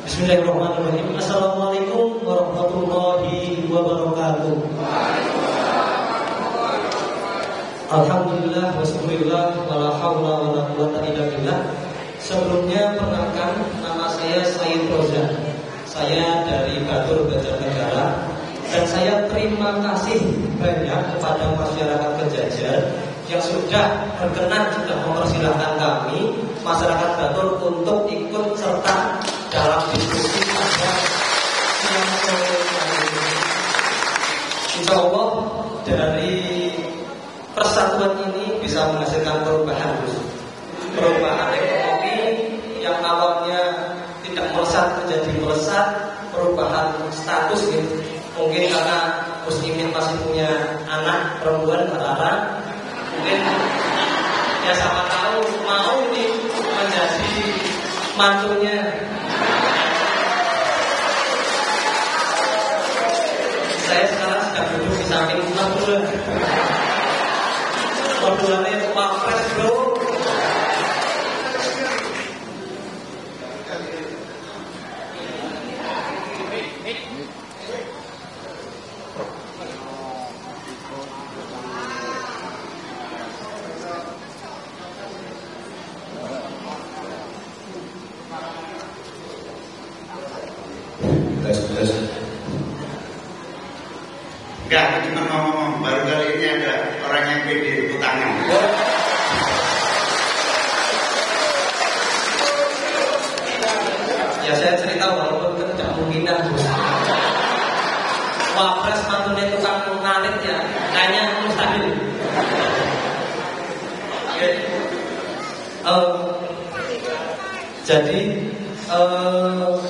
Bismillahirrahmanirrahim. Assalamualaikum warahmatullahi wabarakatuh. Alhamdulillah wassyukurillah wala haula wala quwwata illa billah. Sebelumnya perkenalkan, nama saya Said Rozan. Saya dari Batur, Banjarnegara. Dan saya terima kasih banyak kepada masyarakat Kejajar yang sudah berkenan, sudah mempersilahkan kami masyarakat Batur untuk ikut serta dalam diskusi pada siang sore ini. Insya Allah dari persatuan ini bisa menghasilkan perubahan ekonomi yang awalnya tidak melesat menjadi melesat, perubahan status gitu. Mungkin karena muslimin masih punya anak perempuan berarah, mungkin ya sama tahu mau ini menjadi mantunya. Saya sekarang sedang duduk di samping mertua. Mertuanya Wapres bro. Enggak, cuma ngomong. Baru kali ini ada orang yang pede tepuk tangan. Ya saya cerita walaupun tidak mungkinan. Wapres mantunya tukang ngalit ya, kayaknya mustahil. Jadi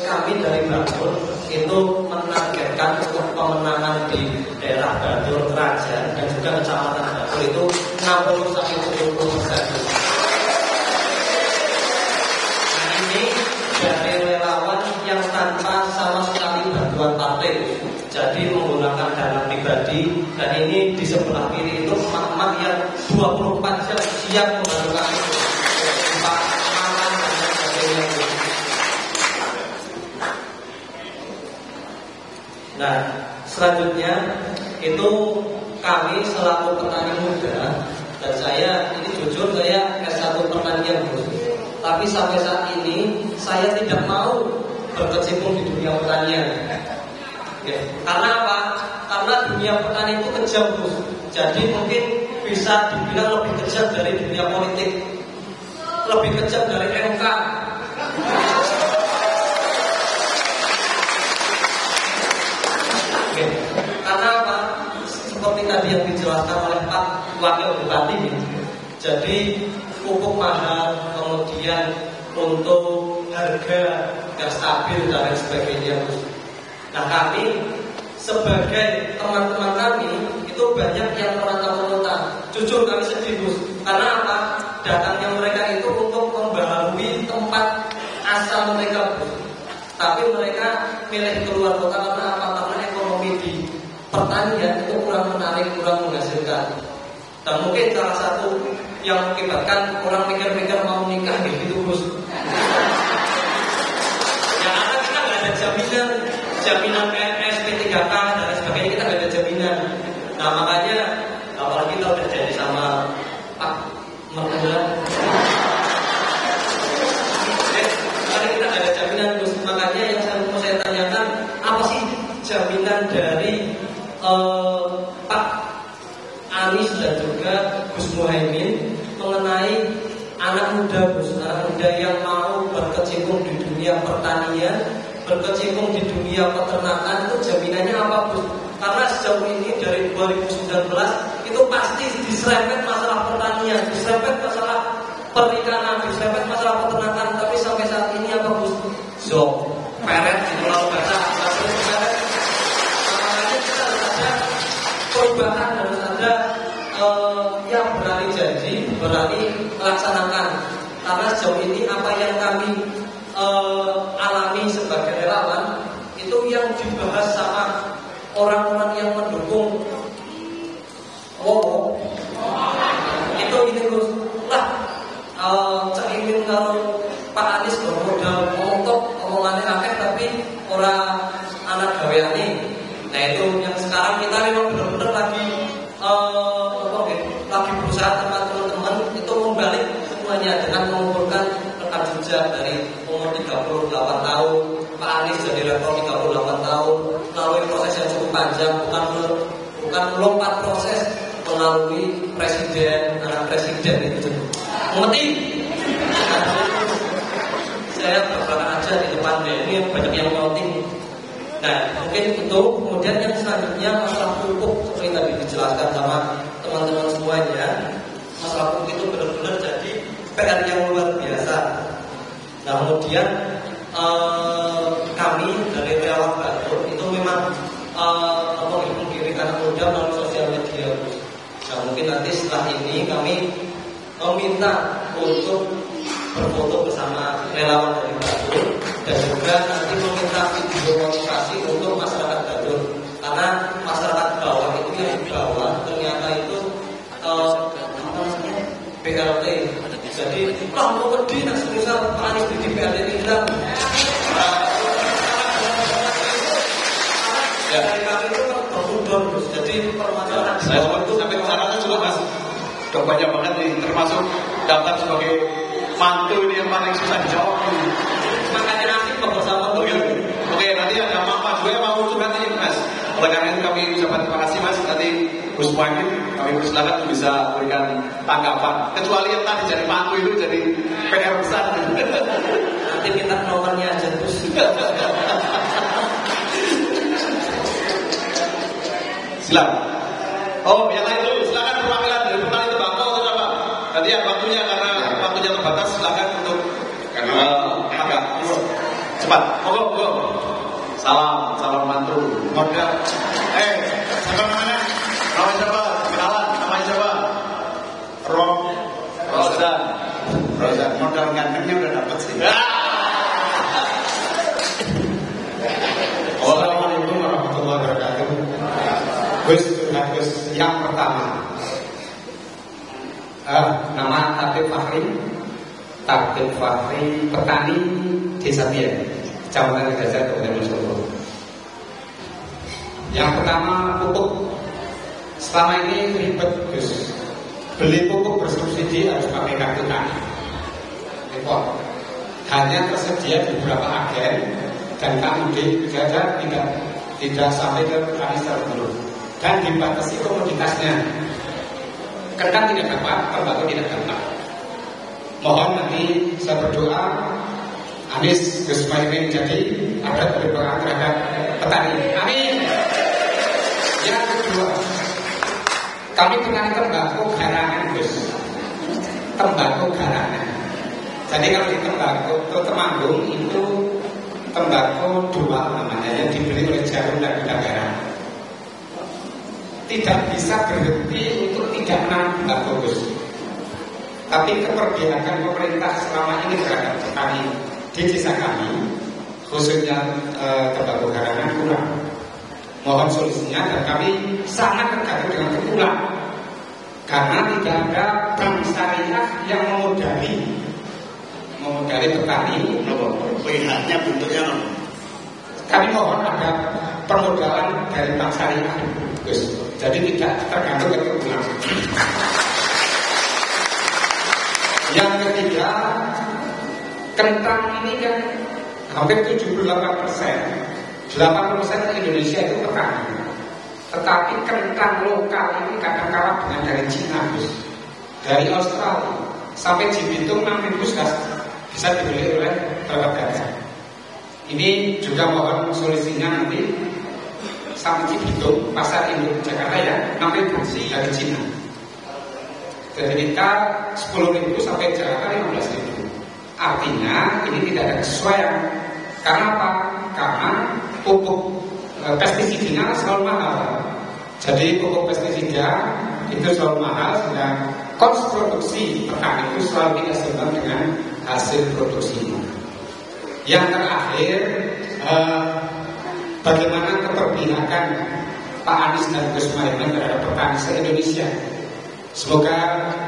kami dari Batur itu menargetkan untuk pemenangan di daerah Batur, Krajan dan juga kecamatan Batur itu 60-70%. Nah ini dari relawan yang tanpa sama sekali bantuan partai, jadi menggunakan dana pribadi. Dan ini di sebelah kiri itu emak-emak yang 24 jam siap membantu kami. Pak Maman dan sebagainya. Nah, selanjutnya itu kami selaku petani muda, dan saya ini jujur saya S1 pertanian bos. Tapi sampai saat ini saya tidak mau berkecimpung di dunia pertanian. Ya, karena apa? Karena dunia petani itu kejam bos. Jadi mungkin bisa dibilang lebih kejam dari dunia politik, lebih kejam dari MK. Karena apa? Seperti tadi yang dijelaskan oleh Pak Wakil Bupati, jadi pupuk mahal, kemudian untuk harga yang stabil dan lain sebagainya. Nah kami sebagai teman-teman kami itu banyak yang meronta-ronta. Jujur kami sedih bos. Karena apa? Datangnya mereka itu untuk membaharui tempat asal mereka bos. Tapi mereka milih keluar kota karena apa? Karena ekonomi di pertanian itu kurang menarik, kurang menghasilkan. Dan mungkin salah satu yang mengakibatkan orang mikir-mikir mau nikah gitu bos. Ya karena kita nggak ada jaminan PNS, P3K dan lain sebagainya, kita nggak ada jaminan. Nah makanya apalagi kita udah jadi sama Pak mertua. Karena kita nggak ada jaminan bos. Makanya yang mau saya tanyakan, apa sih jaminan dari Pak Anies dan juga Gus Muhaimin mengenai anak muda bos, anak muda yang mau berkecimpung di dunia pertanian, berkecimpung di dunia peternakan, itu jaminannya apa bos? Karena sejauh ini dari 2019 itu pasti diserempet masalah pertanian, diserempet masalah perikanan, diserempet masalah peternakan, tapi sampai saat ini apa bos? So, peret di Pulau Batak, peret. Makanya kita harus ada perubahan, harus ada yang berani janji, berani melaksanakan. Karena sejauh ini apa yang kami alami sebagai relawan itu yang dibahas sama orang-orang yang mendukung itu ini terus lah caimin kalau Pak Anies bermodal ngomong omongannya akeh tapi caranya dengan mengumpulkan rekam jejak dari umur 38 tahun, Pak Anies dari level 38 tahun, melalui proses yang cukup panjang, bukan melompat proses melalui presiden, anak presiden itu. Mengerti? Saya berkata aja di depan deh, ini banyak yang nyautin. Nah, mungkin itu. Kemudian yang selanjutnya masalah pupuk seperti tadi dijelaskan sama teman-teman semuanya. Masalah pupuk itu benar-benar jadi PR yang luar biasa. Nah, kemudian kami dari relawan Batur itu memang mengirim anak muda melalui sosial media. Nah, mungkin nanti setelah ini kami meminta untuk berfoto bersama relawan dari Batur dan juga nanti meminta video motivasi untuk masyarakat Batur, karena masyarakat bawah itu yang di bawah ternyata itu BLT. Jadi kalau pedih nak semisal Pak Anies di BLT ini bilang ya kami itu berhubung, jadi permasalahan saya waktu sampai ke sana juga mas, udah banyak banget nih, termasuk daftar sebagai mantu ini yang paling susah dijawab. Makanya nanti bersama Oke, nanti ada Mas gue mau curhat ini mas. Oleh karena itu kami ucapkan terima kasih mas. Nanti Gus Muhaimin kami persilakan untuk bisa berikan tanggapan. Kecuali yang tadi jadi mantu itu jadi PR besar. Nanti kita nomornya aja terus. Silakan. Oh, yang lain dulu. Silakan perwakilan dari petani tembakau atau apa? Nanti yang waktunya karena waktunya terbatas, silakan untuk agak cepat. Monggo. Salam mantu. Modal. Siapa namanya? Namanya siapa? Kenalan. Namanya siapa? Rozan. Modal gantengnya udah dapet sih. Assalamualaikum warahmatullahi wabarakatuh. Gus, yang pertama, nama Tabib Fahri, petani Desa Biak, Kecamatan Gajah, Kabupaten Solo. Yang pertama, pupuk. Selama ini ribet, Gus. Beli pupuk bersubsidi harus pakai kartu tani. Repot. Hanya tersedia di beberapa agen dan KUD itu saja tidak sampai ke petani secara dulu. Dan dibatasi komoditasnya. Ketan tidak dapat, tembakau tidak dapat. Mohon nanti saya berdoa Anies Gus Muhaimin jadi ada berdoa terhadap petani. Amin. Yang kedua, kami petani tembakau garangan, Gus. Tembakau garangan. Jadi kalau di tembakau Temanggung itu tembakau dua namanya yang dibeli oleh Jarum dan Negara. Tidak bisa berhenti untuk tidak menanam bagus. Tapi keperbiakan pemerintah selama ini terhadap petani di desa kami, khususnya tembakau garangan kurang. Mohon solusinya, dan kami sangat tergantung dengan kepulan karena tidak ada bank syariah yang memodali petani. Pihaknya bentuknya Kami mohon ada permodalan dari bank syariah, Gus. Jadi tidak tergantung ke kepulan. Yang ketiga, kentang ini kan hampir 78%. 80% Indonesia itu petani. Tetapi kentang lokal ini kadang kalah dengan dari Cina, Gus. Dari Australia sampai Cibitung 6.000 sudah bisa dibeli oleh bapak dagang. Ini juga mohon solusinya nanti sampai Cibitung, pasar induk Jakarta ya, 6.000 dari Cina. Jadi kita 10.000 sampai Jakarta 15.000. Artinya ini tidak ada kesesuaian. Karena apa? Karena pupuk pestisidnya selalu mahal. Jadi pupuk pestisida itu selalu mahal, sehingga kos produksi petani itu selalu tidak seimbang dengan hasil produksinya. Yang terakhir, bagaimana keberpihakan Pak Anies dan Gus Muhaimin terhadap petani se-Indonesia. Semoga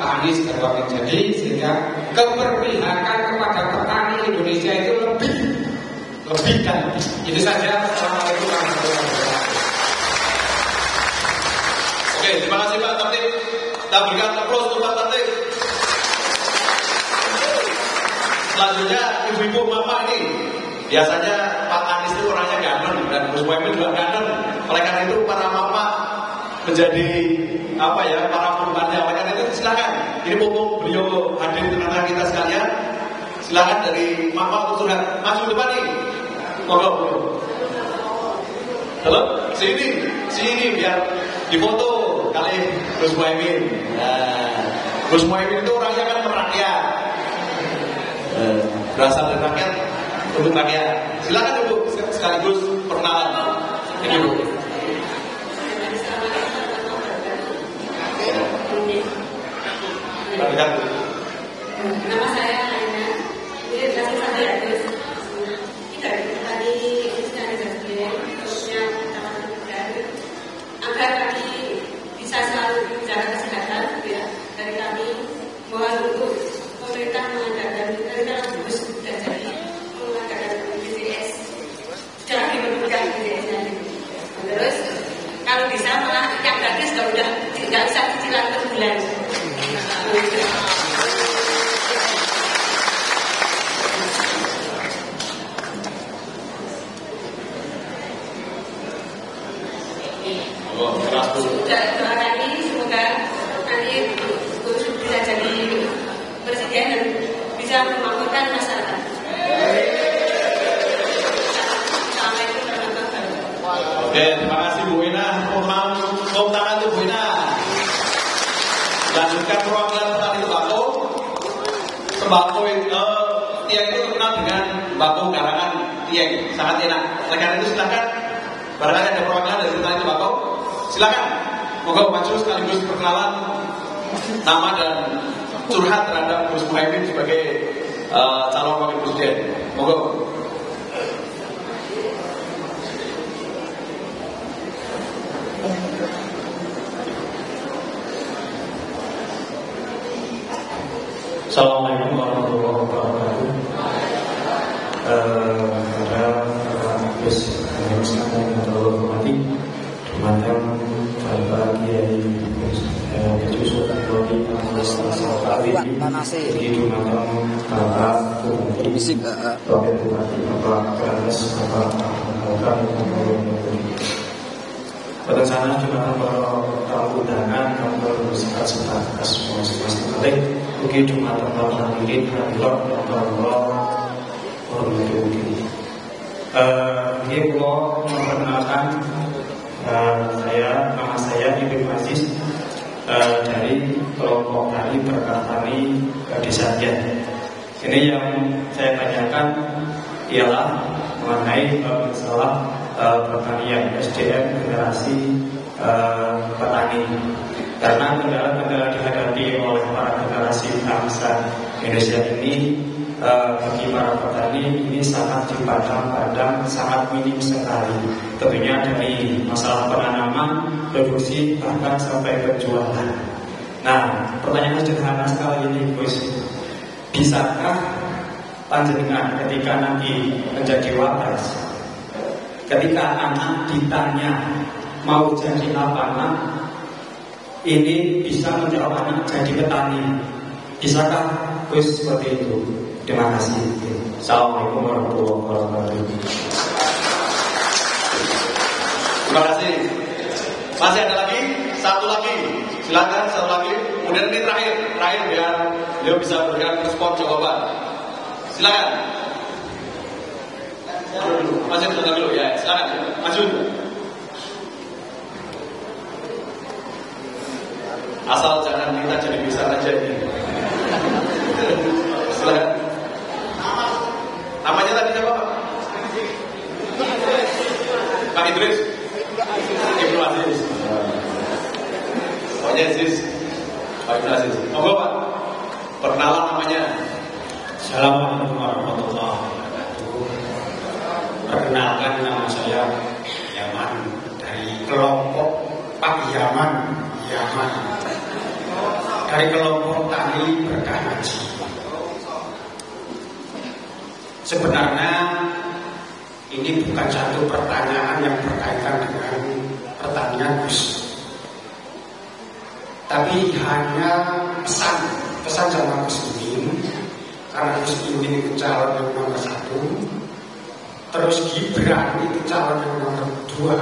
Pak Anies dapat menjadi sehingga keberpihakan kepada petani Indonesia itu lebih dan lebih. Itu saja. Assalamualaikum warahmatullahi wabarakatuh. Oke, terima kasih Pak Tatip. Kita berikan aplaus untuk Pak Tatip. Selanjutnya ibu-ibu mama ini. Biasanya Pak Anies itu orangnya ganteng dan Gus Muhaimin juga ganteng. Oleh karena itu para mama menjadi para korbannya. Oleh karena itu silakan. Ini mumpung beliau hadir di tengah kita sekalian. Silakan dari mama untuk sudah maju depan nih. Monggo. Halo, sini biar difoto kali Gus Muhaimin. Nah, Gus Muhaimin itu orangnya kan merakyat, berasal dari rakyat untuk rakyat. Silakan Ibu sekaligus perkenalan. Ini Bu. Nama saya Aina. Jadi kasih saya Gus. Kita tadi sudah ada khususnya agar kami bisa selalu menjaga kesehatan ya. Dari kami mohon untuk pemerintah mengadakan Gus sudah jadi mengadakan BPJS sudah dibentukkan BPJS-nya. Terus kalau bisa malah yang gratis sudah tidak bisa cicilan per bulan. Doakan ini semoga nanti Gus bisa jadi presiden dan bisa memakmurkan masyarakat. Assalamualaikum warahmatullahi wabarakatuh. Oke, terima kasih Bu Ina. Tepuk tangan untuk Bu Ina. Lanjutkan perwakilan petani tembakau. Tembakau Tieng itu terkenal dengan tembakau garangan Tieng, sangat enak. Oleh karena itu silakan. Barangkali ada perwakilan dari petani tembakau. Silakan, moga maju sekaligus perkenalan nama dan curhat terhadap Gus Muhaimin sebagai calon wakil presiden. Moga. Assalamualaikum warahmatullahi wabarakatuh. Gus Muhaimin yang terhormati. Mantan Bapak Kiai Yusuf Abdullah begitu mantan Bapak Bupati Wakil Bupati Bapak Karnes Bapak Bapak pada sana juga para tamu undangan kantor bersifat semua penting begitu mantan Bapak Hadirin hadirat Allah hormati. Ini mau memperkenalkan nama saya Ibnu Aziz dari kelompok tani berkat tani Desa Dian. Ini yang saya tanyakan ialah mengenai masalah pertanian SDM generasi petani. Karena kendala-kendala dihadapi oleh para generasi bangsa Indonesia ini bagi para petani ini sangat dipandang sangat minim sekali. Tentunya dari masalah penanaman, produksi, bahkan sampai penjualan. Nah, pertanyaan sederhana sekali ini, Gus. Bisakah panjenengan ketika nanti menjadi wapres, ketika anak ditanya mau jadi apa nak, ini bisa menjawab anak jadi petani? Bisakah Gus seperti itu? Terima kasih. Assalamualaikum warahmatullahi wabarakatuh. Terima kasih. Masih ada lagi? Satu lagi. Silakan satu lagi. Kemudian ini terakhir biar beliau bisa berikan respon jawaban. Silakan. Masih dulu ya. Silakan. Maju. Asal jangan kita jadi bisa aja ini. Silakan. Namanya tadi siapa Pak? Pak Idris. Ibnu Aziz. Pokoknya Aziz. Pak Ibnu Aziz. Monggo Pak. Perkenalan namanya. Assalamualaikum warahmatullahi wabarakatuh. Perkenalkan nama saya Yaman dari kelompok Pak Yaman dari kelompok tani berkah haji. Sebenarnya ini bukan satu pertanyaan yang berkaitan dengan pertanian Gus, tapi hanya pesan sama Gus Muhaimin karena Gus Imin itu calon yang nomor 1, terus Gibran itu calon yang nomor 2.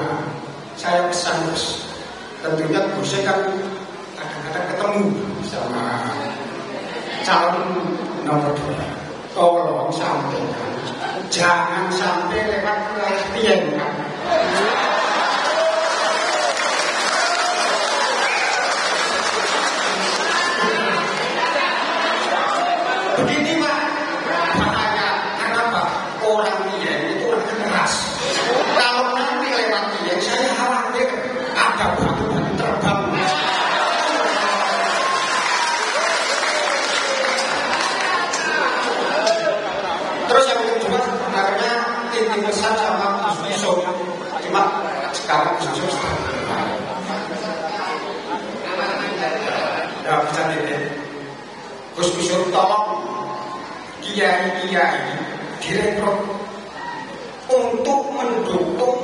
Saya pesan Gus, tentunya Gus kan kadang-kadang ketemu sama calon nomor 2. Tolong sampaikan, jangan sampai lewat latihan. Begini Pak, makanya kenapa orang Dieng itu orang keras. Kalau nanti lewat Dieng, saya khawatir ada batu-batu terbang. Terus yang kedua sebenarnya inti pesan sama Gus Misol, cuma sekarang Gus Misol ya bisa deh. Gus Misol tolong kiai-kiai direkrut untuk mendukung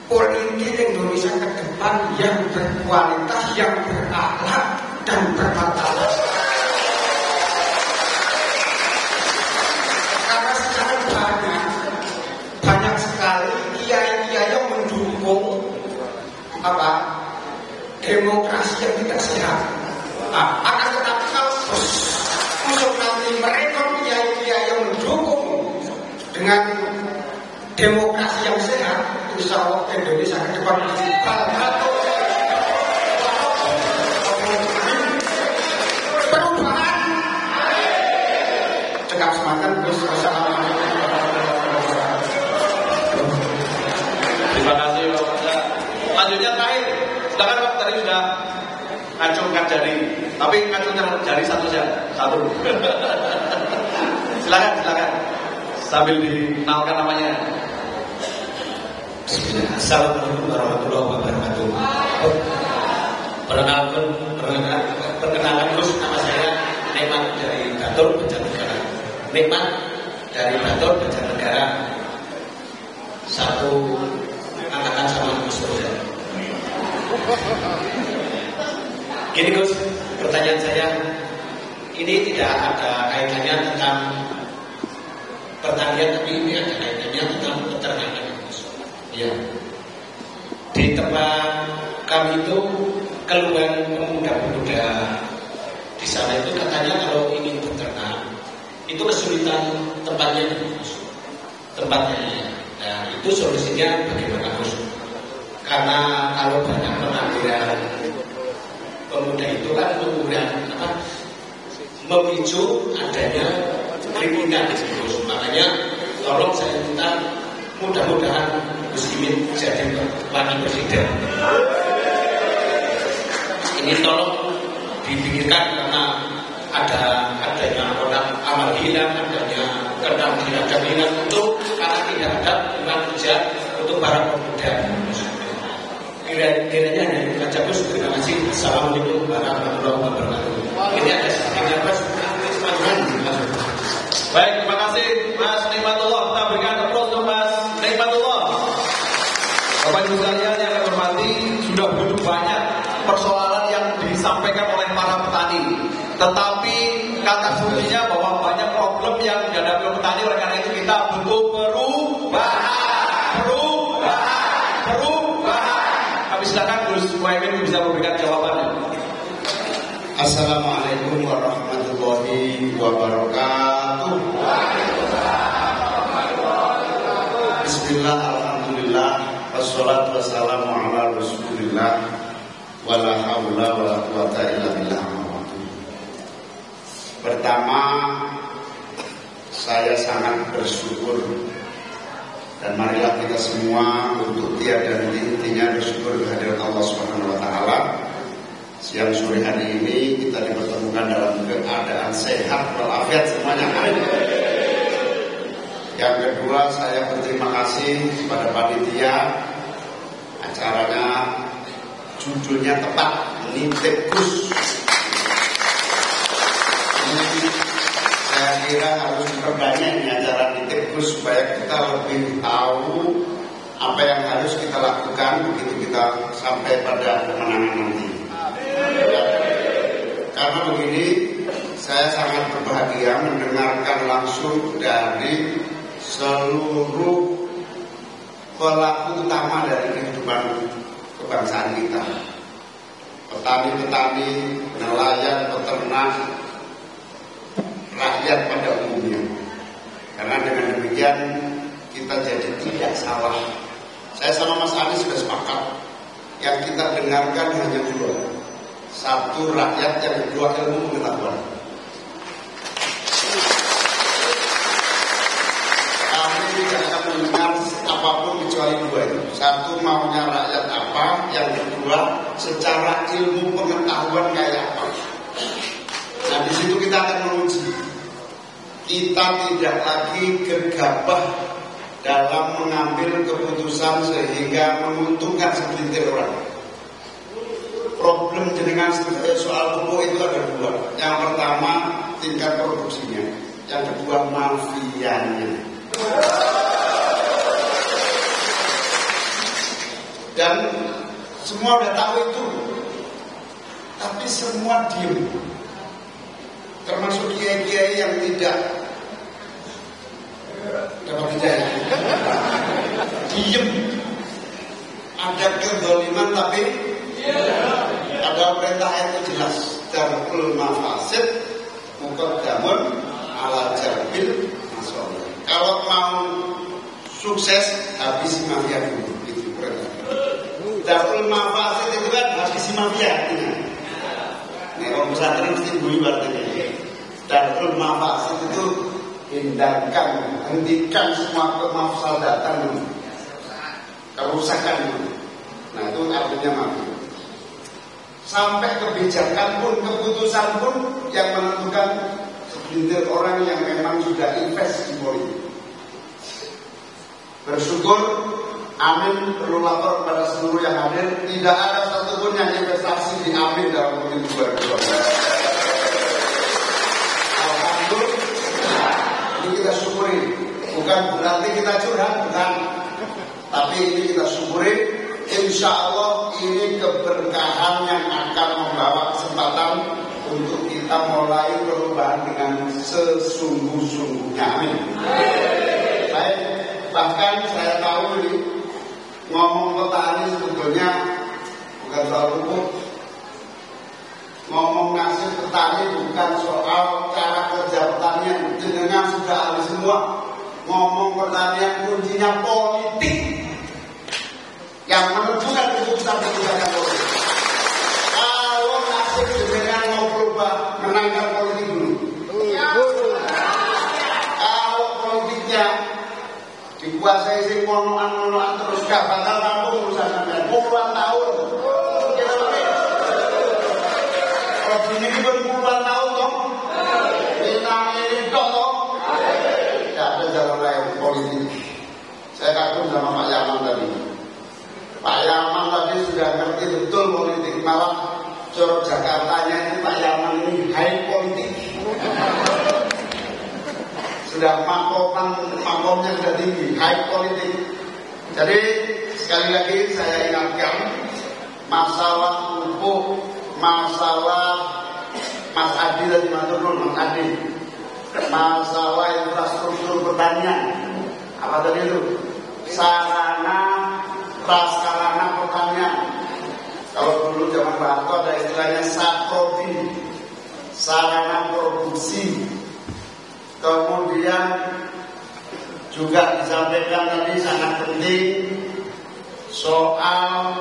politik Indonesia ke depan yang berkualitas, yang berakhlak dan bermartabat. Karena sekarang banyak sekali kiai-kiai yang mendukung demokrasi yang tidak sehat. Akan tetapi kalau untuk nanti mereka kiai-kiai yang mendukung dengan demokrasi yang sehat, insya Allah Indonesia ke depan perubahan. Cekap semangat, Gus. Wassalamualaikum warahmatullahi wabarakatuh. Terima kasih Pak Wanda. Lanjutnya terakhir, silakan Pak, tadi sudah ngacungkan jari, tapi ngacungkan jari satu. Silakan. Sambil dikenalkan namanya. Assalamualaikum warahmatullahi wabarakatuh. Perkenalan terus, nama saya Nikmat dari Batur Banjarnegara. Nikmat dari Batur Banjarnegara. Satu angkatan sama Gus Dur. Gini Gus, pertanyaan saya ini tidak ada kaitannya tentang pertanian, tapi ini ada kaitannya tentang peternakan. Ya, di tempat kami itu keluhan pemuda-pemuda di sana itu katanya kalau ingin beternak itu kesulitan tempatnya. Nah, itu solusinya bagaimana Gus? Karena kalau banyak pengangguran pemuda itu kan memicu adanya kriminal di situ. Makanya tolong saya minta mudah-mudahan Gus Imin jadi wakil presiden. Ini tolong dipikirkan karena adanya orang amal hilang, adanya kejaminan untuk karena tidak ada lapangan kerja untuk para pemuda. Kiranya hanya itu saja Gus. Terima kasih. Assalamualaikum warahmatullahi wabarakatuh. Ini ada sedikit Mas. Baik, terima kasih Mas Nikmatullah. Kita berikan aplaus untuk Mas Nikmatullah. Bapak Ibu sekalian yang kami hormati, sudah begitu banyak persoalan yang disampaikan oleh para petani. Tetapi kata kuncinya bahwa banyak problem yang dihadapi oleh petani. Oleh karena itu kita butuh perubahan. Kami silakan Gus Muhaimin bisa memberikan jawabannya. Assalamualaikum warahmatullahi wabarakatuh. Bismillah, alhamdulillah, wassalatu wassalamu ala rasulillah, wala hawla wala quwata illa billah. Pertama, saya sangat bersyukur, dan marilah kita semua untuk tiada henti-hentinya bersyukur kehadiran Allah Subhanahu wa taala. Siang sore hari ini kita dipertemukan dalam keadaan sehat walafiat semuanya. Yang kedua, saya berterima kasih kepada panitia. Acaranya judulnya tepat, Nitip Gus. Ini saya kira harus diperbanyak ini acara Nitip Gus supaya kita lebih tahu apa yang harus kita lakukan begitu kita sampai pada kemenangan nanti. Karena begini, saya sangat berbahagia mendengarkan langsung dari seluruh pelaku utama dari kehidupan kebangsaan kita. Petani-petani, nelayan, peternak, rakyat pada umumnya. Karena dengan demikian kita jadi tidak salah. Saya sama Mas Anies sudah sepakat. Yang kita dengarkan hanya dua. Satu rakyat, yang kedua ilmu pengetahuan. Kami tidak akan mendengar apapun kecuali dua itu. Satu maunya rakyat apa, yang kedua secara ilmu pengetahuan kayak apa. Nah di situ kita akan menguji. Kita tidak lagi gegabah dalam mengambil keputusan sehingga menguntungkan segelintir orang. Problem dengan soal pupuk itu ada dua. Yang pertama tingkat produksinya, yang kedua mafianya. Dan semua udah tahu itu, tapi semua diem. Termasuk kiai-kiai yang tidak dapat hidayah. Diem. Ada kezaliman tapi ada perintah itu jelas. Darul mafasid muqaddamun ala jarbil masolih. Kalau mau sukses habisi mafia dulu. Itu perintah. Darul mafasid itu kan habisi mafia. Nih orang pesantren mesti bunyi artinya. Darul mafasid itu hindarkan, hentikan semua kemafsadatan, kerusakan. Nah itu artinya mafia. Sampai kebijakan pun, keputusan pun yang menentukan segelintir orang yang memang sudah invest di politik. Bersyukur, amin, perlu lapor kepada seluruh yang hadir. Tidak ada satupun yang investasi di amin dalam pemilu 2024. Alhamdulillah, ini kita syukuri. Bukan berarti kita curhat, bukan. Tapi ini kita syukuri. Insya Allah ini keberkahan yang akan membawa kesempatan untuk kita mulai perubahan dengan sesungguh-sungguhnya. Amin. Baik, bahkan saya tahu ini ngomong petani sebetulnya bukan soal pupuk. Ngomong nasib petani bukan soal cara kerja pertanian. Jenengan sudah ahli semua. Ngomong pertanian kuncinya politik. Yang menentukan keputusan-keputusan politik. Kalau nasib jenengan mau berubah, menangkan politik dulu. Kalau politiknya dikuasai sing monoan terus gak bakal rampung urusan sampean puluhan tahun. Kalau ini puluhan tahun toh, kita ini toh, tidak ada jalan lain politik. Saya kagum sama Pak Yaman tadi. Pak Yaman tadi sudah ngerti betul politik, malah corok Jakartanya itu Pak Yaman ini high politik. Sudah makomnya sudah tinggi, high politik. Jadi sekali lagi saya ingatkan masalah pupuk, masalah Mas Adi tadi Mas Adi, masalah infrastruktur pertanian, apa tadi itu? Sarana prasarana pertanian. Kalau dulu zaman Pak Harto ada istilahnya saprodi, sarana produksi. Kemudian juga disampaikan tadi sangat penting soal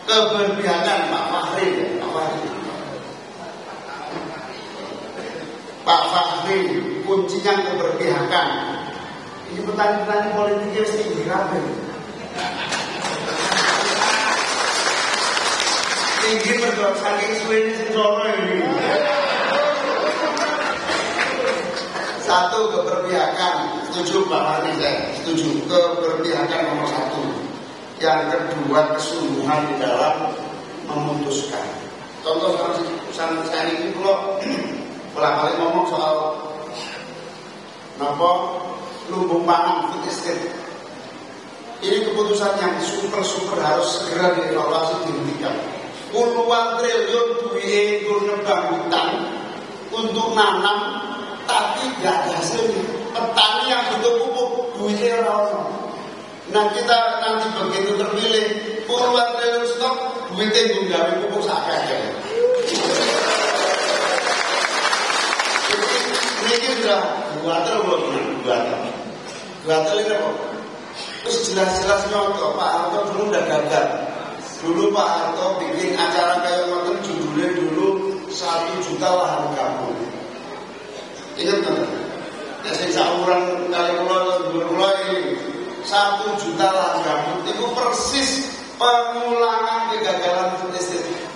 keberpihakan Pak Fahri. Pak Fahri kuncinya keberpihakan. Ini petani-petani politiknya mesti dirapi. Tinggi berdua saking suwene sejoro ini. Satu, keberpihakan. Setuju Pak Fahri, saya setuju. Keberpihakan nomor satu. Yang kedua, kesungguhan di dalam memutuskan. Contoh pesan saya ini kalau bolak-balik ngomong soal lumbung pangan food estate. Ini keputusan yang super harus segera dievaluasi, dihentikan. Puluhan triliun duit nebang hutan, untuk nanam tapi gak ada hasilnya. Petani yang butuh pupuk duitnya orang. Nah kita nanti begitu terpilih puluhan triliun stok duitnya nggawe pupuk sakit. Ini sudah buatan ini kok. Terus jelas-jelas nyontok Pak Harto dulu udah gagal. Dulu Pak Harto bikin acara kayak waktu judulnya dulu 1 juta lahan gambut. Ingat kan? Ya sing sauran kali kula ini 1 juta lahan gambut itu persis pengulangan kegagalan statistik.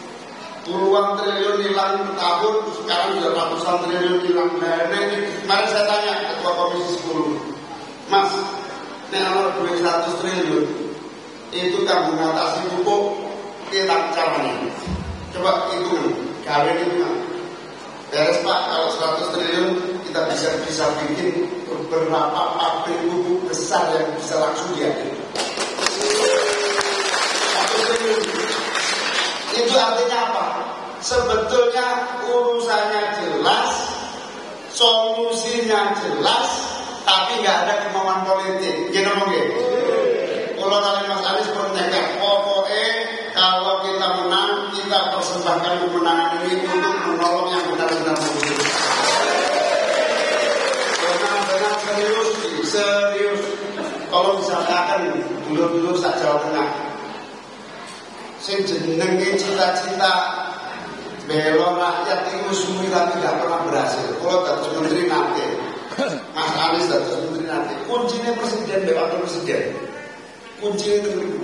Puluhan triliun hilang tahun, sekarang sudah ratusan triliun hilang. Nah ini kemarin saya tanya Ketua Komisi 10, Mas, ini kalau duit 100 triliun itu kan mengatasi pupuk kita caranya. Coba hitung, kalian hitung. Beres Pak, kalau 100 triliun kita bisa bikin beberapa pabrik pupuk besar yang bisa langsung diambil. 1 triliun. Itu artinya apa? Sebetulnya urusannya jelas, solusinya jelas, tapi nggak ada kemauan politik. Gini mungkin. Kalau kalian Mas Anies bertekad, pokoknya kalau kita menang, kita persembahkan kemenangan ini untuk menolong yang benar-benar membutuhkan. Benar-benar serius. Kalau misalkan dulu sak Jawa Tengah. Sing jenenge cita-cita bela rakyat itu suwi tapi tidak pernah berhasil. Kalau dados menteri nanti, Mas Anies dados menteri nanti, kuncinya presiden, wakil presiden, kuncinya itu.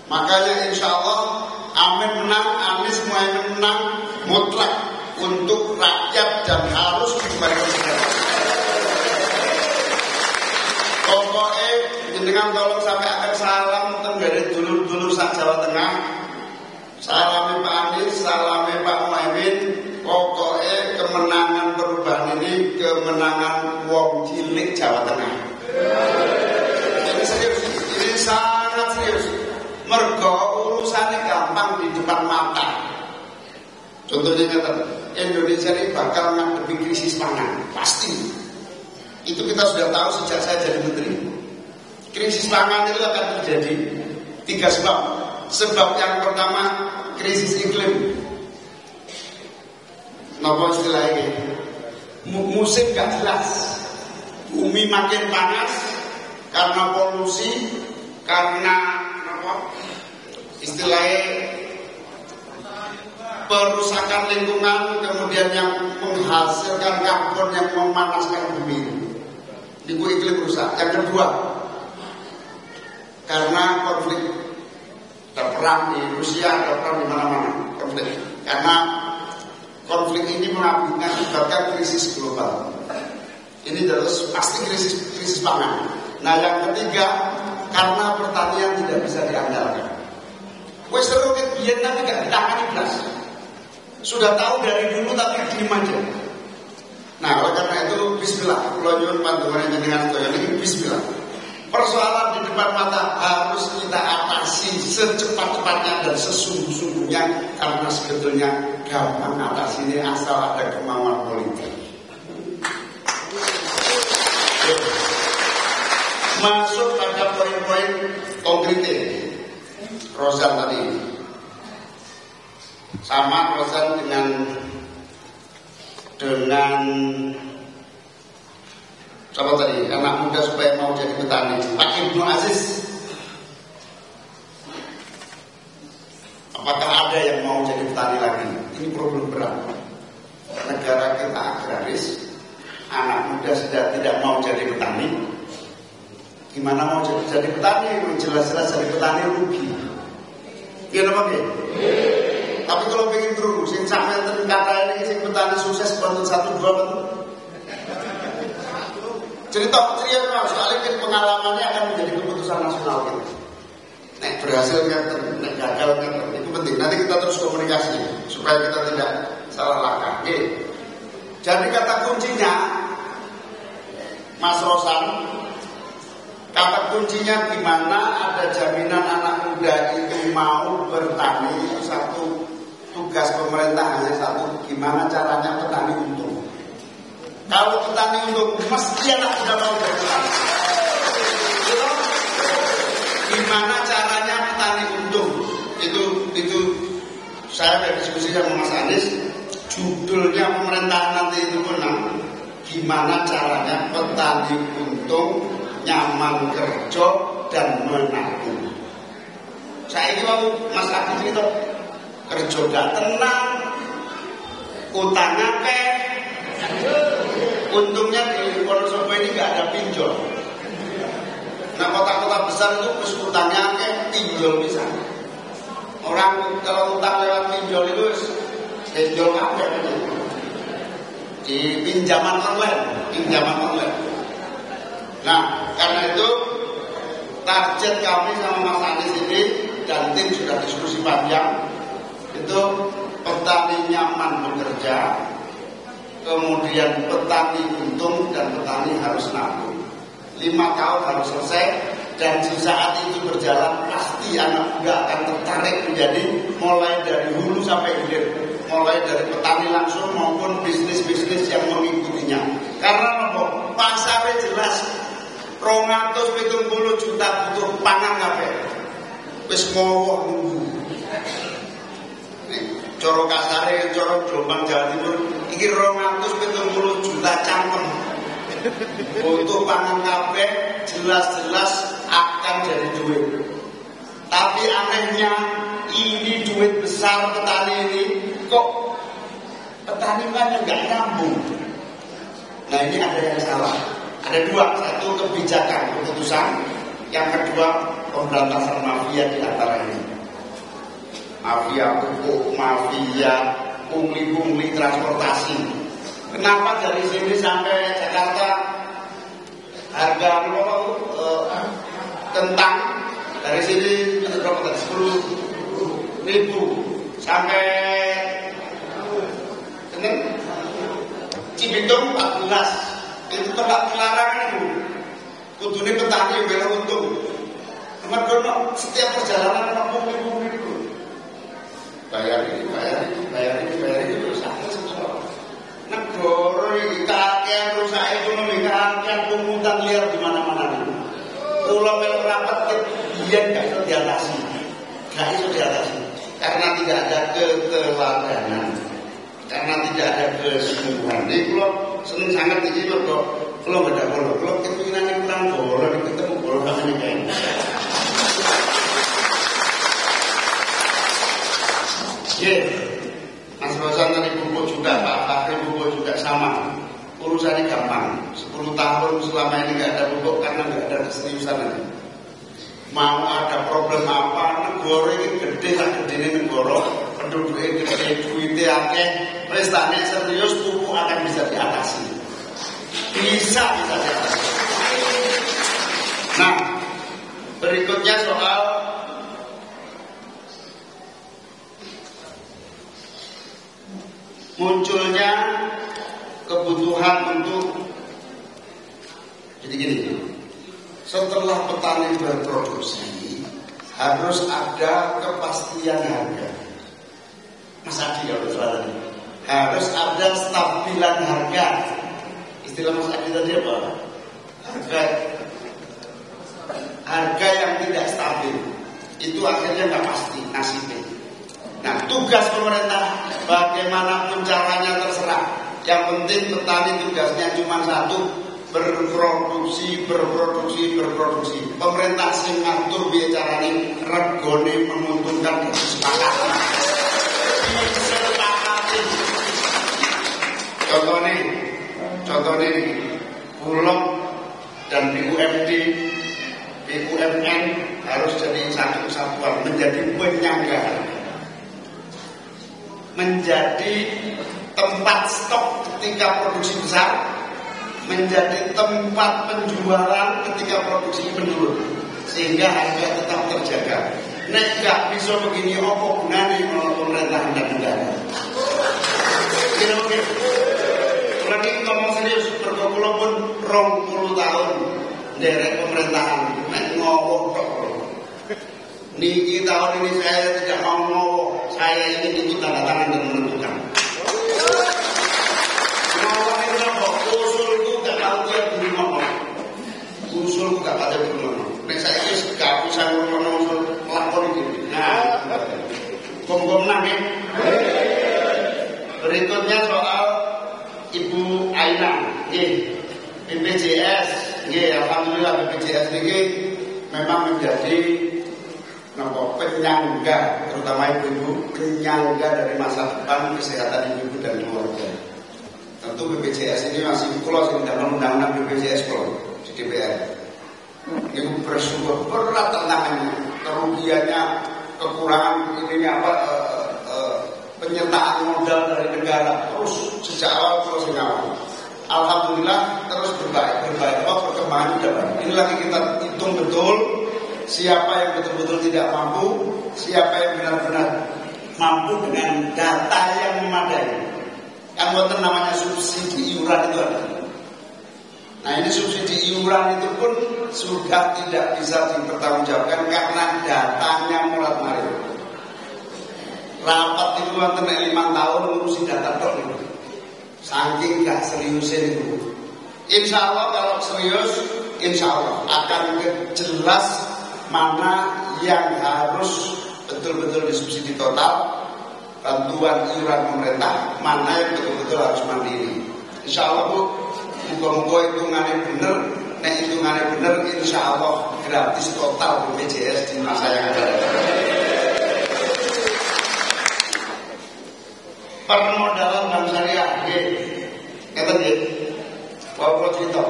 Makanya insya Allah Amin menang, Anies Muhaimin menang mutlak untuk rakyat dan harus kembali presiden. Pokoknya jenengan tolong sampai akan salam tenggara dulur-dulur sak Jawa Tengah. Salami Pak Anies, salami Pak Muhaimin. Pokoknya kemenangan perubahan ini kemenangan wong cilik Jawa Tengah. Ini serius, ini sangat serius. Mergo urusannya gampang di depan mata. Contohnya kata Indonesia ini bakal menghadapi krisis pangan, pasti. Itu kita sudah tahu sejak saya jadi menteri. Krisis pangan itu akan terjadi 3 sebab. Sebab yang pertama krisis iklim. Napa istilahnya? Musim gak jelas. Bumi makin panas karena polusi, karena apa? Istilahnya perusakan lingkungan, kemudian yang menghasilkan karbon yang memanaskan bumi. Itu iklim rusak. Yang kedua, karena konflik. Ada perang di Rusia, ada perang di mana-mana, konflik. Karena konflik ini mengakibatkan krisis global. Ini terus pasti krisis pangan. Nah yang ketiga, karena pertanian tidak bisa diandalkan. Wes seru biyen tapi gak ditangani blas. Sudah tahu dari dulu tapi diem aja. Nah oleh karena itu bismillah, kula nyuwun panjenengan jenengan sedaya niki bismillah. Persoalan di depan mata harus kita atasi secepat-cepatnya dan sesungguh-sungguhnya karena sebetulnya gampang atasinya asal ada kemauan politik. Masuk pada poin-poin konkretnya. Rozan tadi sama Rozan dengan siapa tadi? Anak muda supaya mau jadi petani. Pak Ibnu Aziz. Apakah ada yang mau jadi petani lagi? Ini problem berat. Negara kita agraris, anak muda sudah tidak mau jadi petani. Gimana mau jadi petani? Jelas-jelas jadi petani rugi. Iya apa nggih? Tapi kalau pengen terus, sing sampeyan kata ini sing petani sukses bantu 1 2 betul. Cerita sekali pengalamannya akan menjadi keputusan nasional kita. Nek berhasil nek gagal itu penting. Nanti kita terus komunikasi supaya kita tidak salah langkah. Oke. Jadi kata kuncinya, Mas Rosan, kata kuncinya gimana ada jaminan anak muda itu mau bertani. Satu tugas pemerintah hanya satu, gimana caranya petani untung. Kalau petani untung, mesti anak sudah mau berpetani. Gimana caranya petani untung? Itu saya ada diskusi sama Mas Anies. Judulnya pemerintahan nanti itu menang. Gimana caranya petani untung, nyaman kerja dan menabung. Saya ini mau Mas Anies itu kerja gak tenang, utang akeh. Untungnya di Wonosobo ini gak ada pinjol. Nah kota-kota besar itu terus utangnya akeh, pinjol bisa. Orang kalau utang lewat pinjol itu pinjol akeh di pinjaman online. Nah karena itu target kami sama Mas Anies ini dan tim sudah diskusi panjang. Itu petani nyaman bekerja, kemudian petani untung dan petani harus nabung. 5 tahun harus selesai, dan di saat itu berjalan pasti anak muda akan tertarik menjadi mulai dari hulu sampai hilir, mulai dari petani langsung maupun bisnis-bisnis yang mengikutinya. Karena apa? Pasarnya jelas 270 juta butuh pangan kabeh. Wis ngowo nunggu. Coro kasare, coro Jombang Jawa Timur, iki 270 juta cangkem. Untuk pangan kabeh jelas-jelas akan jadi duit. Tapi anehnya ini duit besar petani ini kok petani kan nggak nyambung. Nah ini ada yang salah. Ada 2, satu kebijakan keputusan, yang kedua pemberantasan mafia di antara ini. Mafia pupuk, mafia pungli transportasi. Kenapa dari sini sampai Jakarta harga kentang dari sini berapa tadi 10.000 sampai Cibitung 14. Itu tempat pelarangan itu. Kudune petani bela untung. Nomor setiap perjalanan ada pungli itu. Bayar ini terus semua. Negara iki kakean rusak ekonomi, kakean pungutan liar di mana-mana. Pulau melu rapat biyen gak iso diatasi. Karena tidak ada keteladanan. Karena tidak ada kesungguhan. Ini kalau seneng sangat iki lho kok kalau nggak ada bola, kalau kepinginannya kurang bola, ketemu bola namanya kayak ini. Mas Rosan tadi pupuk juga, Pak Fakri pupuk juga sama. Urusannya gampang. 10 tahun selama ini nggak ada pupuk karena nggak ada keseriusan lagi. Mau ada problem apa, negara ini gede, tak gede ini negara, penduduknya gede, duitnya akeh, prestasinya serius, pupuk akan bisa diatasi. Bisa diatasi. Nah, berikutnya soal munculnya kebutuhan untuk jadi gini. Setelah petani berproduksi harus ada kepastian harga. Mas Adi kalau soal ini harus ada stabilan harga. Istilah Mas Adi tadi apa? Harga yang tidak stabil itu akhirnya nggak pasti nasibnya. Nah, tugas pemerintah bagaimanapun caranya terserah. Yang penting petani tugasnya cuma satu, berproduksi. Pemerintah sing ngatur biaya carane regone menguntungkan disepakati. Contohnya ini, Bulog dan BUMN harus jadi satu kesatuan, menjadi penyangga, menjadi tempat stok ketika produksi besar, menjadi tempat penjualan ketika produksi menurun, sehingga harga tetap terjaga. Nek gak bisa begini, apa gunanya kalau pemerintah dan negara? Kira-kira, lagi ngomong serius, berkumpul pun 20 tahun derek pemerintahan, nek ngowok tok. Niki tahun ini saya tidak mau ngowok, saya ingin ikut tanda tangan dan menentukan. Ngowok itu fokus BPJS, alhamdulillah BPJS ini memang menjadi penyangga, terutama ibu-ibu, penyangga dari masa depan kesehatan ibu dan keluarga. Tentu BPJS ini masih kalau dalam undang-undang BPJS kalau di DPR. Ini bersyukur berat tantangannya, kerugiannya, kekurangan penyertaan modal dari negara terus sejak awal terus mengawal. Alhamdulillah terus berbaik. Perkembangan sudah baik. Ini lagi kita hitung betul siapa yang betul-betul tidak mampu, siapa yang benar-benar mampu dengan data yang memadai. Kan bukan namanya subsidi iuran itu ada. Nah ini subsidi iuran itu pun sudah tidak bisa dipertanggungjawabkan karena datanya murat-marit. Rapat itu wonten 5 tahun ngurusi data tok niku. Saking gak seriusin itu. Insya Allah kalau serius, insya Allah akan jelas mana yang harus betul-betul disubsidi total, bantuan iuran pemerintah, mana yang betul-betul harus mandiri. Insya Allah Bu, muka-muka hitungannya bener, nek hitungannya bener, insya Allah gratis total BPJS di masa yang akan datang. Permodalan bank syariah, kata dia, walaupun cerita,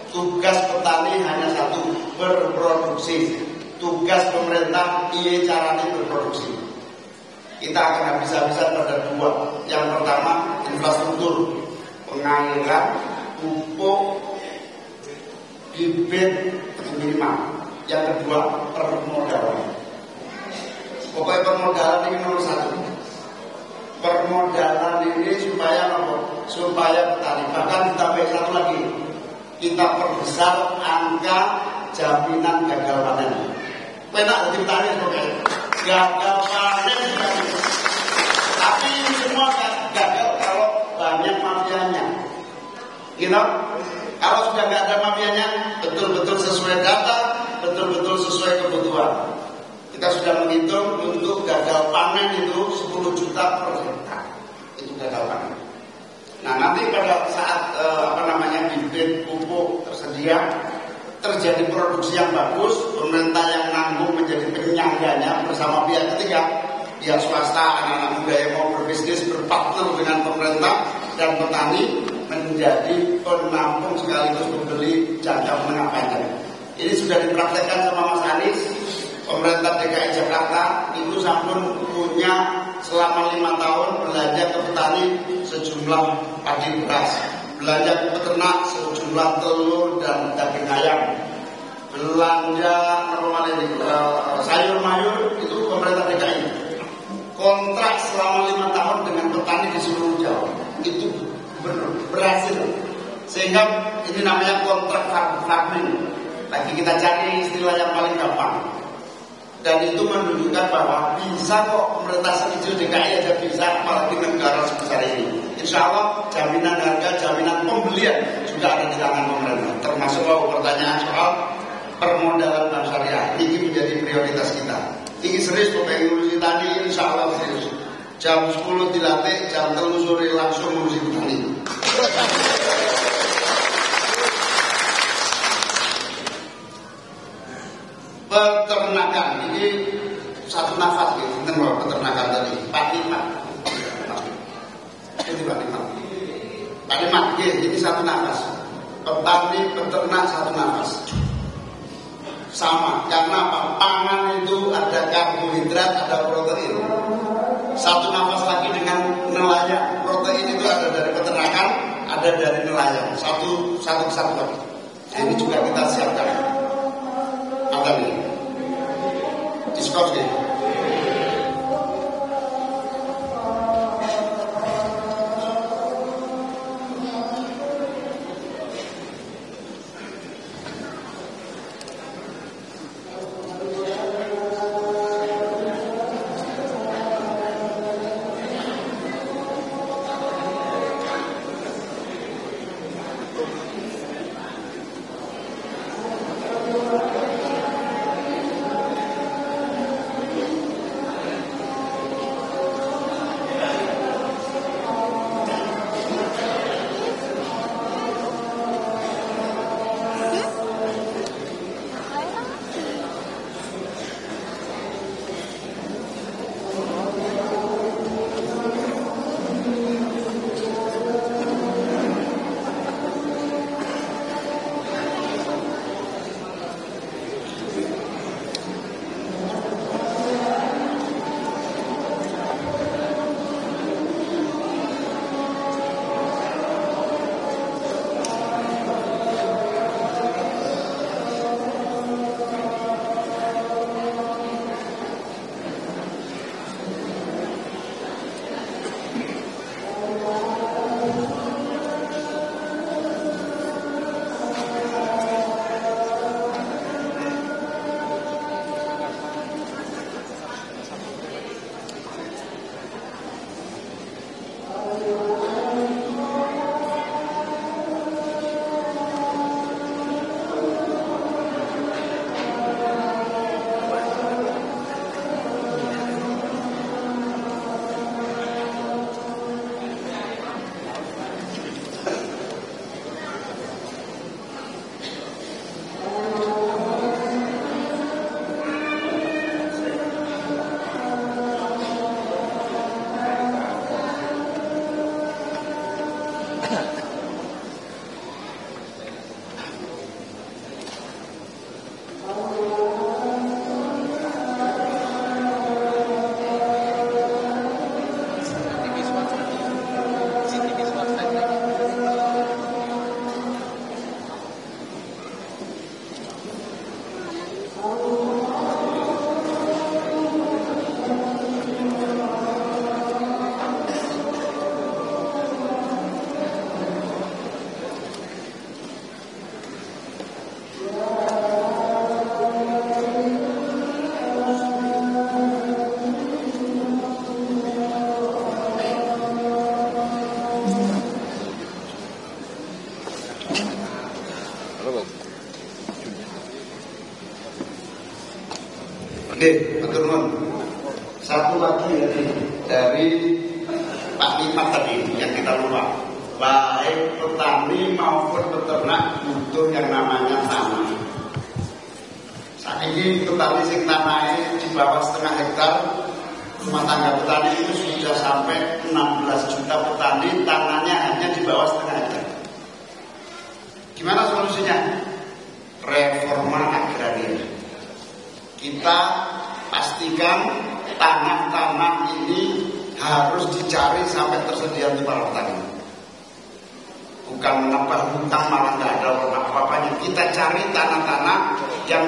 tugas petani hanya satu, berproduksi. Tugas pemerintah, iya caranya berproduksi. Kita akan habis-habisan pada 2. Yang pertama, infrastruktur, pengairan, pupuk, bibit minimal. Yang kedua, permodalan. Pokoknya permodalan ini nomor 1. Permodalan ini supaya petani, bahkan ditambah satu lagi, kita perbesar angka jaminan gagal panen. Enak jadi petani pokoknya gagal panen tapi ini semua gagal kalau banyak mafianya. Kalau sudah nggak ada mafianya, betul-betul sesuai data, betul-betul sesuai kebutuhan. Kita sudah menghitung untuk gagal panen itu 10 juta per hektar. Itu gagal panen. Nah nanti pada saat bibit pupuk tersedia, terjadi produksi yang bagus, pemerintah yang nanggung menjadi penyangganya bersama pihak ketiga, pihak swasta, anak-anak muda yang mau berbisnis berpartner dengan pemerintah dan petani menjadi penampung sekaligus pembeli jangka menengah panjang. Ini sudah dipraktekkan sama Mas Anies. Pemerintah DKI Jakarta itu sampun punya selama 5 tahun belanja ke petani sejumlah padi beras, belanja ke peternak sejumlah telur dan daging ayam, belanja sayur mayur itu pemerintah DKI. Kontrak selama 5 tahun dengan petani di seluruh Jawa itu berhasil, sehingga ini namanya kontrak farming. Lagi kita cari istilah yang paling gampang. Dan itu menunjukkan bahwa bisa kok pemerintah sekecil DKI aja bisa, apalagi negara sebesar ini. Insya Allah jaminan harga, jaminan pembelian juga ada di tangan pemerintah. Termasuk pertanyaan soal permodalan bank syariah. Ini menjadi prioritas kita. Ini serius pokoknya ngurusi tani, insya Allah serius. Jam 10 dilatih, jam 3 sore langsung ngurusi tani. Peternakan ini satu nafas gitu, peternakan tadi Pak Limat, ini satu nafas. Petani peternak satu nafas. Sama, karena apa? Pangan itu ada karbohidrat, ada protein. Satu nafas lagi dengan nelayan. Protein itu ada dari peternakan, ada dari nelayan. Satu lagi. Ini juga kita siapkan. Apa nih? Diskors nih. Oke, matur nuwun. Satu lagi dari Pak Limat tadi yang kita lupa. Baik petani maupun peternak butuh yang namanya tanah. Saat ini petani sing tanahnya di bawah setengah hektar, rumah tangga petani itu sudah sampai 16 juta petani tanahnya hanya di bawah setengah hektar. Gimana solusinya? Reforma agraria. Kita pastikan tanah-tanah ini harus dicari sampai tersedia untuk para petani. Bukan menambah hutang malah nggak ada apa-apanya. Kita cari tanah-tanah yang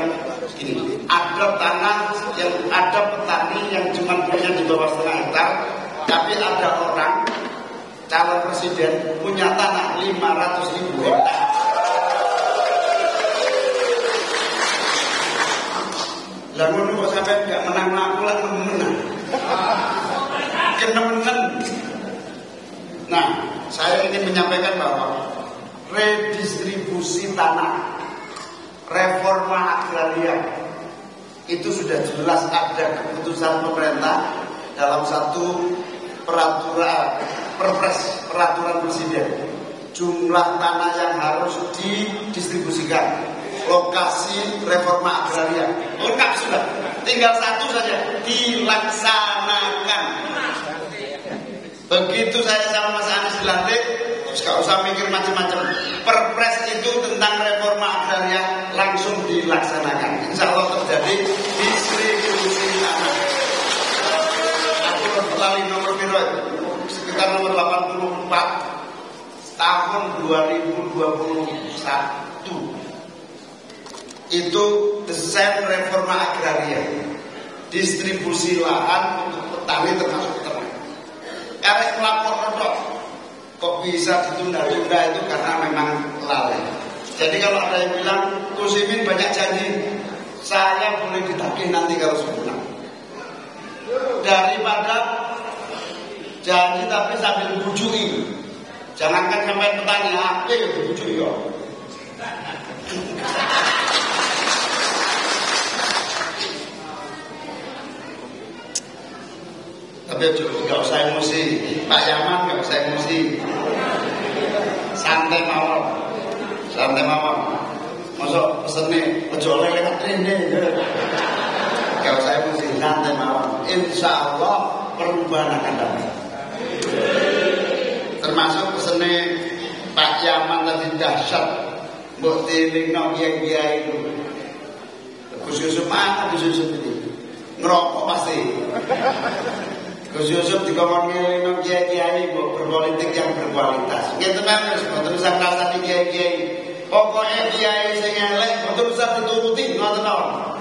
ini. Ada tanah yang ada petani yang cuma punya di bawah setengah hektar, tapi ada orang calon presiden punya tanah 500.000 hektar. Lah ngono kok sampai enggak menang aku lah menang. Kenemenan. Nah, saya ingin menyampaikan bahwa redistribusi tanah, reforma agraria itu sudah jelas ada keputusan pemerintah dalam satu peraturan presiden. Jumlah tanah yang harus didistribusikan, lokasi reforma agraria lengkap sudah, tinggal satu saja, dilaksanakan. Begitu saya sama Mas Anies dilantik, gak usah mikir macam-macam. Perpres itu tentang reforma agraria langsung dilaksanakan. Insya Allah terjadi distribusi tanah. Aturan petani nomor biro sekitar nomor 84 tahun 2021. Itu desain reforma agraria, distribusi lahan untuk petani termasuk peternak. Karena melapor kok bisa ditunda-tunda itu karena memang lalai. Jadi kalau ada yang bilang Gus Imin banyak janji, saya boleh ditagih nanti kalau sempurna. Daripada janji tapi sambil bujui, jangankan sampai petani apa ya bujui ya. Tapi gak usah emosi, Pak Yaman gak usah emosi, santai mawon, masuk pesennya ojo lewat ini, gak usah emosi, santai mawon. Insya Allah perubahan akan datang. Termasuk pesennya Pak Yaman tadi dahsyat, mbok tilingno kiai-kiai itu. Gus Yusuf mana Gus Yusuf ini? Ngerokok pasti. Gus Yusuf dikongkongin kiai-kiai berpolitik yang berkualitas. Gitu kan, betul bisa ngerasa di kiai-kiai. Pokoknya kiai sing elek betul bisa dituruti, ngoten mawon.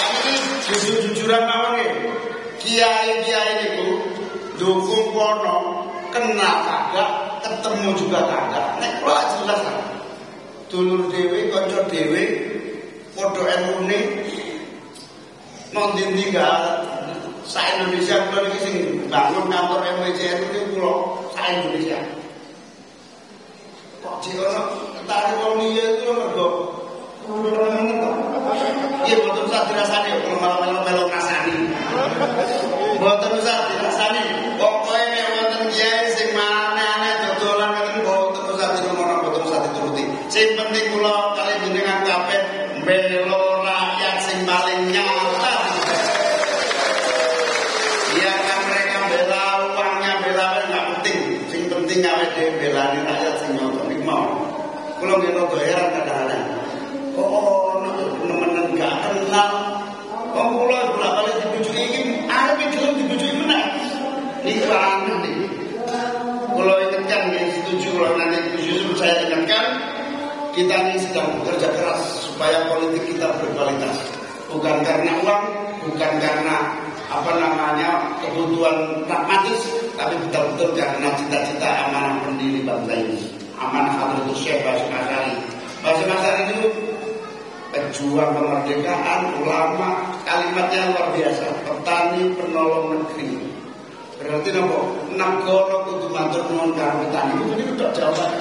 Ini jujur-jujuran mawon nggih. Kiai-kiai niku dukung kono, kena kagak, ketemu juga kagak. Nek kula jelas kan. Dulur dhewe, kanca dhewe, padha emune non-dindi gak sa-Indonesia kula iki sing bangun kantor MWCN itu kula sa-Indonesia. Kok dikono tarik wong liya itu mergo kula nemen to. Iya mboten usah dirasani kok malah melu ngrasani. Mboten usah dirasani. Pokoke nek wonten kiai sing aneh-aneh dodolan ngoten mboten usah dikono, mboten usah dituruti. Sing penting kula kali jenengan kabeh melo rakyat sing paling nyata. Penting awake dhewe belani rakyat sing nonton iki mau. Kula nggih heran kadang-kadang. Kok nemen gak kenal. Kok kula bolak-balik dibujuki iki arep gelem dibujuki meneh. Niki aneh iki. Kula ingatkan nggih setuju kula nanti Yusuf saya ingatkan kita ini sedang bekerja keras supaya politik kita berkualitas. Bukan karena uang, bukan karena kebutuhan pragmatis, tapi betul-betul karena cita-cita amanah pendiri bangsa ini, amanah Hadratus Syekh Basyir Asy'ari. Basyir Asy'ari itu pejuang kemerdekaan, ulama, kalimatnya luar biasa. Petani penolong negeri. Berarti napa? Nagara kudu matur nuwun karo petani. Itu tok jawaban.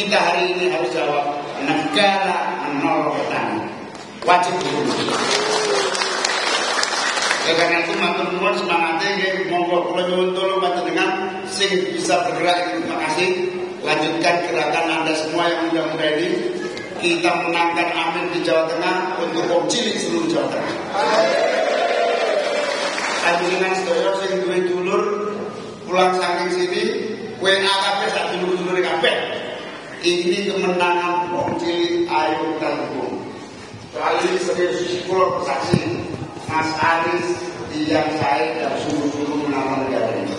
kita hari ini harus jawab negara menolong petani. Wajib hukum. Karena itu matur nuwun semangatnya monggo kula nyuwun tulung panjenengan sing bisa bergerak. Terima kasih. Lanjutkan gerakan Anda semua yang muda-muda ini. Kita menangkan Amin di Jawa Tengah untuk wong cilik seluruh Jawa Tengah. Panjenengan sedaya sing duwe dulur pulang saking sini, WA kabeh sak dulur-dulure kabeh. Ini kemenangan wong cilik ayo tanggung. Soal ini serius kula bersaksi. Mas Aris, Dijang Said dan sungguh-sungguh menang negara ini.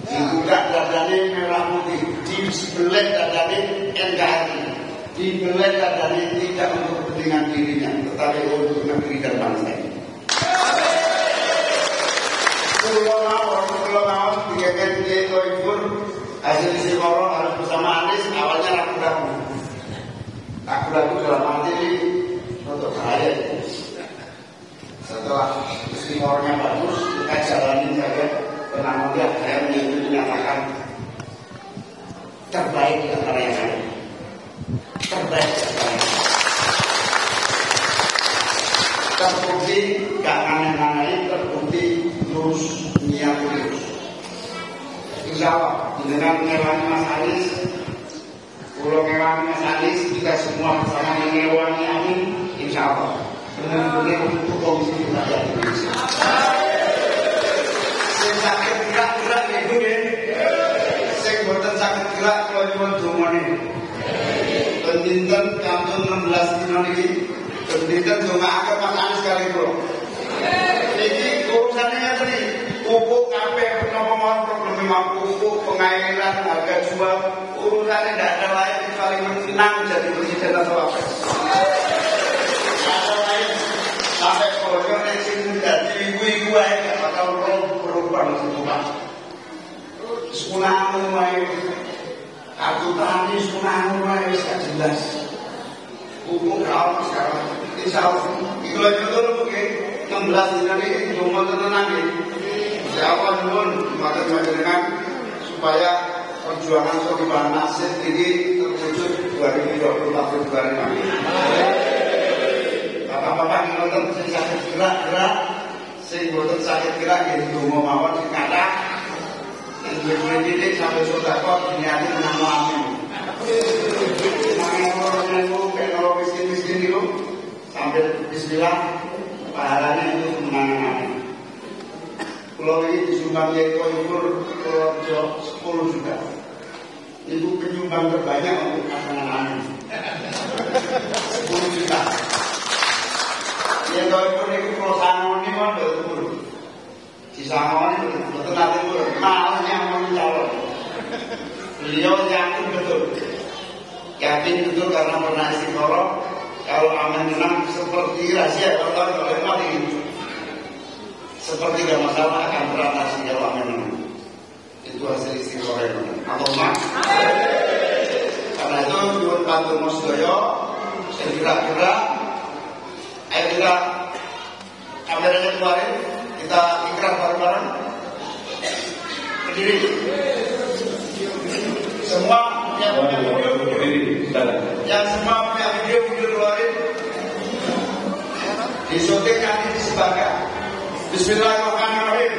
Dibuka dadane merah putih, dibelah dadane NKRI, dibelah dadane tidak untuk kepentingan dirinya, tetapi untuk negeri dan bangsa ini. Pulau Mawar, digegen Kiai Toibur, hasil istiqoroh harus bersama Anis, awalnya ragu-ragu dalam arti untuk bahaya. Setelah istiqorohnya bagus, kita jalanin saja. Pernah melihat saya menyatakan terbaik di antara yang lain. Terbaik di antara yang lain. Terbukti gak aneh-aneh, terbukti lurus, niat lurus. Insya Allah dengan mengewangi Mas Anis, pulau mengewangi Mas Anis, kita semua bersama mengewangi Amin. Insya Allah benar-benar untuk Komisi Rakyat Indonesia. Sakit gerak-gerak itu ya. Saya buatan sakit gerak kalau cuma domone. Pentinten kantun 16 dino ini. Pentinten cuma akan makan sekali bro. Ini urusannya apa nih? Pupuk kape penopomon problem pupuk pengairan harga jual urusannya tidak ada lain kecuali menang jadi presiden atau apa. Ada lain sampai bocor sini jadi ibu-ibu aja bakal berubah semua. Sunah mulai kartu tani sunah mulai tidak jelas. Hukum kalau sekarang insya Allah itu aja dulu mungkin 16 dinar ini cuma tenang ini. Siapa dulu macam-macam supaya perjuangan Sohibah Nasir ini terwujud 2024 Februari nanti. Bapak-bapak yang nonton sakit gerak-gerak, sing boten sakit gerak jadi donga mawon sing kathah. Yen duwe sampai sedekah diniati menang amin. Mangan orang miskin-miskin itu sampai bismillah pahalanya itu menang amin. Pulau ini disumbang Kiai Toibur Purworejo 10 juta. Itu penyumbang terbanyak untuk pasangan amin. 10 juta. Yang Toibur itu Pulau Sangon ini kan betul. Di Sangon ini betul nanti betul. Malahnya mau calon. Beliau yakin betul. Yakin betul karena pernah istiqoroh. Kalau aman menang seperti rahasia kalau mati itu. Seperti gak masalah akan teratasi kalau aman menang. Itu hasil istiqoroh yang menang. Allahumma. Karena itu Yun Pantur Mosdoyo segera-gera ayo kita kameranya kemarin kita ikrar bareng-bareng berdiri semua yang punya video yang semua punya video keluarin di syuting nanti disebarkan. Bismillahirrahmanirrahim.